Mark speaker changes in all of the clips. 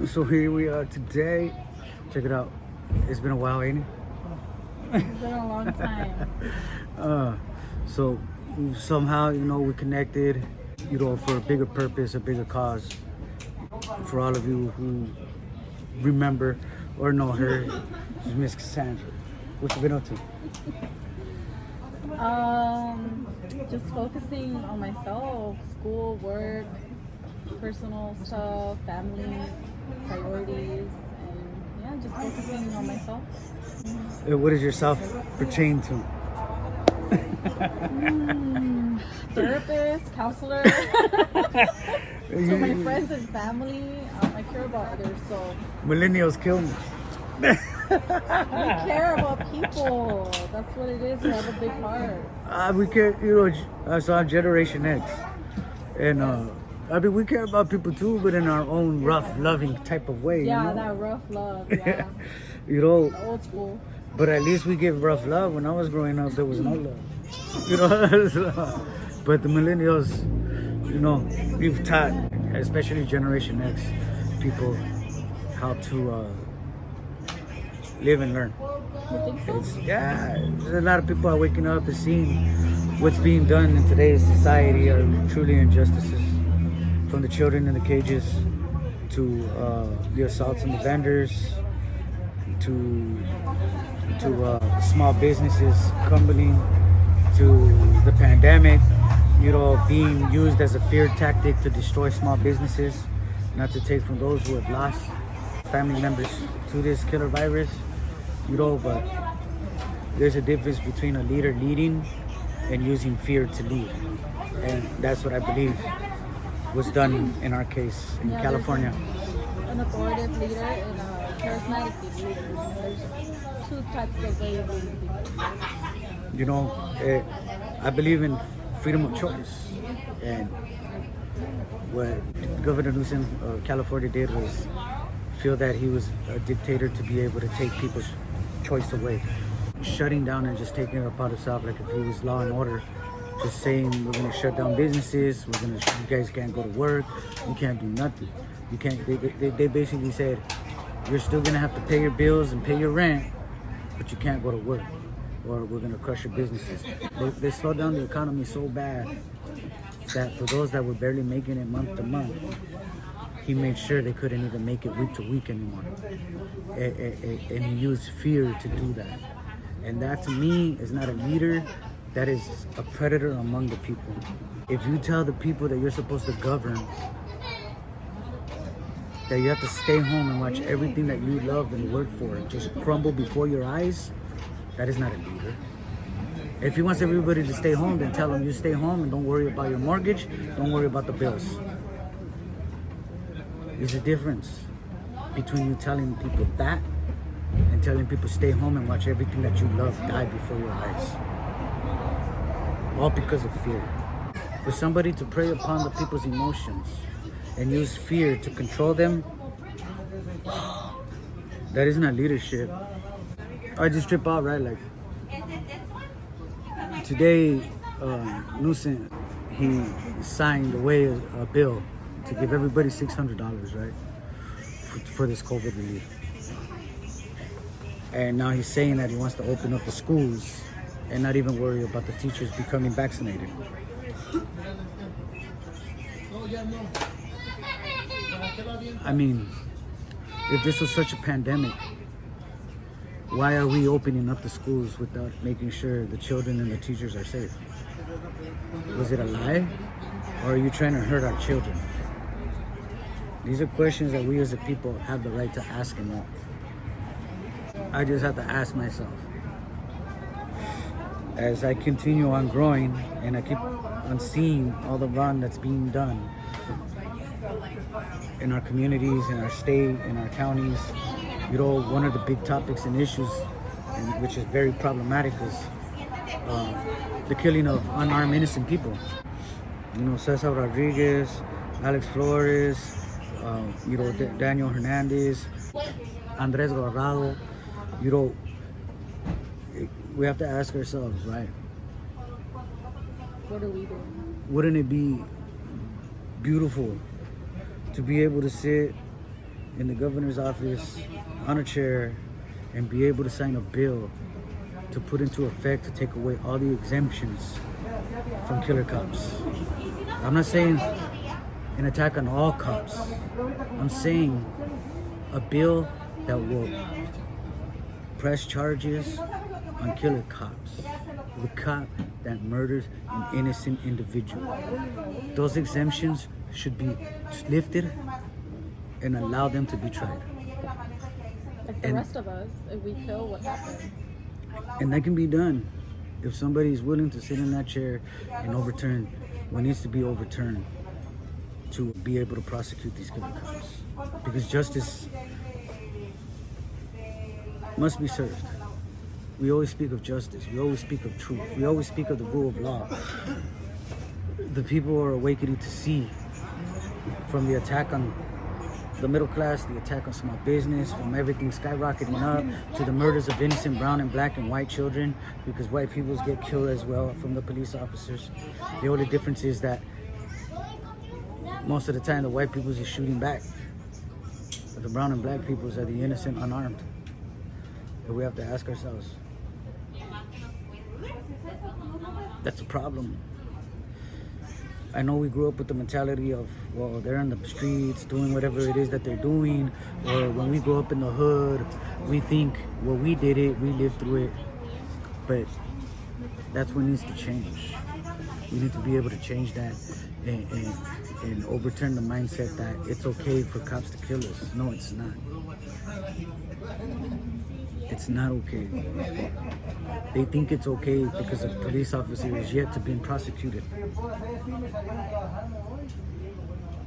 Speaker 1: So here we are today. Check it out. It's been a while, ain't it?
Speaker 2: It's been a long time.
Speaker 1: So somehow, we connected, for a bigger purpose, a bigger cause. For all of you who remember or know her, she's Miss Kassandra. What you been up to?
Speaker 2: Just focusing on myself, school, work, personal stuff, family, priorities, and yeah, just focusing on myself.
Speaker 1: What does yourself pertain to?
Speaker 2: Therapist, counselor, to my friends and family. I care about others, so
Speaker 1: Millennials kill me.
Speaker 2: we care about people. That's what it is. We have a big heart.
Speaker 1: We care, so I'm Generation X. And we care about people too, but in our own rough, loving type of way.
Speaker 2: Yeah, that rough love. Yeah,
Speaker 1: You know,
Speaker 2: the old school.
Speaker 1: but at least we give rough love. When I was growing up, there was no love. So, but the millennials, we've taught, especially Generation X, people how to live and learn.
Speaker 2: You think so?
Speaker 1: A lot of people are waking up and seeing what's being done in today's society are truly injustices. From the children in the cages to the assaults on the vendors to small businesses crumbling to the pandemic, being used as a fear tactic to destroy small businesses, not to take from those who have lost family members to this killer virus, but there's a difference between a leader leading and using fear to lead. And that's what I believe was done in our case in California.
Speaker 2: An authoritative leader and a charismatic leader. There's two types of way of leading people.
Speaker 1: I believe in freedom of choice. And what Governor Newsom of California did was feel that he was a dictator to be able to take people's choice away. Shutting down and just taking it upon himself like if he was law and order. Just saying we're gonna shut down businesses. You guys can't go to work. You can't do nothing. You can't. They basically said you're still gonna have to pay your bills and pay your rent, but you can't go to work, or we're gonna crush your businesses. They slowed down the economy so bad that for those that were barely making it month to month, he made sure they couldn't even make it week to week anymore. And he used fear to do that. And that to me is not a leader. That is a predator among the people. If you tell the people that you're supposed to govern, that you have to stay home and watch everything that you love and work for just crumble before your eyes, that is not a leader. If he wants everybody to stay home, then tell them you stay home and don't worry about your mortgage, don't worry about the bills. There's a difference between you telling people that and telling people stay home and watch everything that you love die before your eyes. All because of fear. For somebody to prey upon the people's emotions and use fear to control them, that is not leadership. I just trip out, right? Like today, Newsom, he signed away a bill to give everybody $600, right, for this COVID relief. And now he's saying that he wants to open up the schools and not even worry about the teachers becoming vaccinated. I mean, if this was such a pandemic, why are we opening up the schools without making sure the children and the teachers are safe? Was it a lie? Or are you trying to hurt our children? These are questions that we as a people have the right to ask and know. I just have to ask myself. As I continue on growing and I keep on seeing all the wrong that's being done in our communities, in our state, in our counties, one of the big topics and issues, and which is very problematic, is the killing of unarmed innocent people. Cesar Rodriguez, Alex Flores, Daniel Hernandez, Andres Guardado. We have to ask ourselves, right?
Speaker 2: What are we doing?
Speaker 1: Wouldn't it be beautiful to be able to sit in the governor's office on a chair and be able to sign a bill to put into effect to take away all the exemptions from killer cops. I'm not saying an attack on all cops. I'm saying a bill that will press charges on killer cops. The cop that murders an innocent individual. Those exemptions should be lifted and allow them to be tried.
Speaker 2: Like the rest of us, if we kill, what happens?
Speaker 1: And that can be done if somebody is willing to sit in that chair and overturn what needs to be overturned to be able to prosecute these killer cops. Because justice must be served. We always speak of justice. We always speak of truth. We always speak of the rule of law. The people are awakening to see, from the attack on the middle class, the attack on small business, from everything skyrocketing up to the murders of innocent brown and black and white children, because white peoples get killed as well from the police officers. The only difference is that most of the time the white peoples is shooting back. The brown and black peoples are the innocent unarmed. And we have to ask ourselves, that's a problem. I know we grew up with the mentality of, well, they're on the streets doing whatever it is that they're doing, or when we grow up in the hood, we think, well, we did it, we lived through it. But that's what needs to change. We need to be able to change that and overturn the mindset that it's okay for cops to kill us. No, it's not. It's not okay. They think it's okay because a police officer is yet to be prosecuted.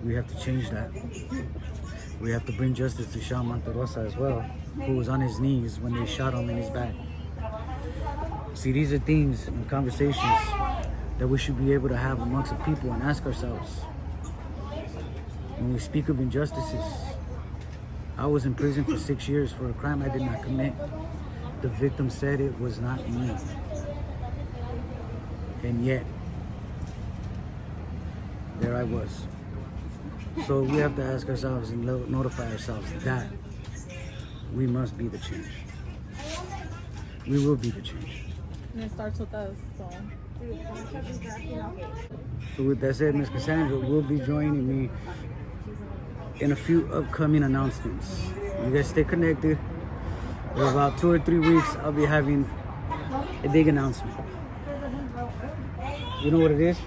Speaker 1: We have to change that. We have to bring justice to Sean Monterosa as well, who was on his knees when they shot him in his back. See, these are things and conversations that we should be able to have amongst the people and ask ourselves. When we speak of injustices, I was in prison for 6 years for a crime I did not commit. The victim said it was not me. And yet, there I was. So we have to ask ourselves and notify ourselves that we must be the change. We will be the change.
Speaker 2: And it starts with us, so.
Speaker 1: So with that said, Ms. Kassandra will be joining me in a few upcoming announcements. You guys stay connected. In about 2 or 3 weeks, I'll be having a big announcement. You know what it is?